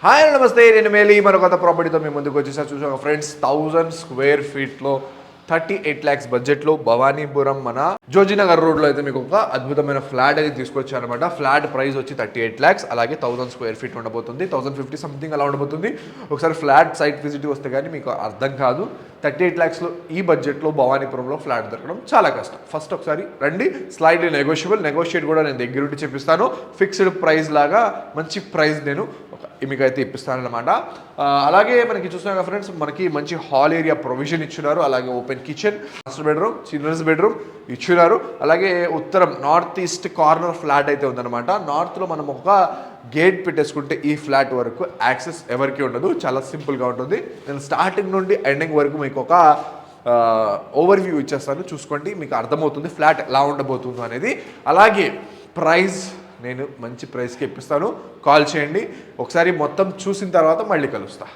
Hi నమస్తే, నేను మేలి మరొక ప్రాపర్టీతో మీ ముందుకు వచ్చేసా. చూసాక ఫ్రెండ్స్, 1000 స్క్వేర్ ఫీట్లో 38 lakhs బడ్జెట్లో భవానీపురం మన జోజీనగర్ రోడ్లో అయితే మీకు ఒక అద్భుతమైన ఫ్లాట్ అయితే తీసుకొచ్చాను అనమాట. ఫ్లాట్ ప్రైస్ వచ్చి 38 lakhs, అలాగే 1000 స్క్వేర్ ఫీట్ ఉండబోతుంది. 1050 సంథింగ్ అలా ఉండబోతుంది. ఒకసారి ఫ్లాట్ సైట్ విజిట్ వస్తే కానీ మీకు అర్థం కాదు. 38 lakhsలో ఈ బడ్జెట్లో భవానీపురంలో ఫ్లాట్ దొరకడం చాలా కష్టం. ఫస్ట్ ఒకసారి రండి, స్లైడ్లీ నెగోషియేట్ కూడా నేను దగ్గరుండి చెప్పిస్తాను. ఫిక్స్డ్ ప్రైస్ లాగా మంచి ప్రైస్ నేను మీకైతే ఇప్పిస్తానమాట. అలాగే మనకి చూస్తున్నాం కదా ఫ్రెండ్స్, మనకి మంచి హాల్ ఏరియా ప్రొవిజన్ ఇచ్చినారు. అలాగే open kitchen, master bedroom, children's bedroom ఇచ్చినారు. అలాగే ఉత్తరం నార్త్ ఈస్ట్ కార్నర్ ఫ్లాట్ అయితే ఉందన్నమాట. నార్త్లో మనం ఒక గేట్ పెట్టేసుకుంటే ఈ ఫ్లాట్ వరకు యాక్సెస్ ఎవరికి ఉండదు. చాలా సింపుల్గా ఉంటుంది. నేను స్టార్టింగ్ నుండి ఎండింగ్ వరకు మీకు ఒక ఓవర్ వ్యూ ఇచ్చేస్తాను, చూసుకోండి, మీకు అర్థమవుతుంది ఫ్లాట్ ఎలా ఉండబోతుందో అనేది. అలాగే ప్రైస్ నేను మంచి ప్రైస్కి ఇప్పిస్తాను, కాల్ చేయండి. ఒకసారి మొత్తం చూసిన తర్వాత మళ్ళీ కలుస్తా.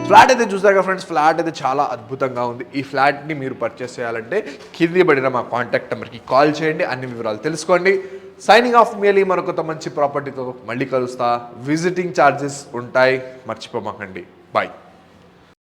ఫ్లాట్ అయితే చూసారుగా ఫ్రెండ్స్, ఫ్లాట్ అయితే చాలా అద్భుతంగా ఉంది. ఈ ఫ్లాట్ని మీరు పర్చేస్ చేయాలంటే కింది పడిన మా కాంటాక్ట్ నెంబర్కి కాల్ చేయండి, అన్ని వివరాలు తెలుసుకోండి. సైనింగ్ ఆఫ్ మేలీ మరొక మంచి ప్రాపర్టీతో మళ్ళీ కలుస్తా. విజిటింగ్ ఛార్జెస్ ఉంటాయి, మర్చిపోమాకండి. బాయ్.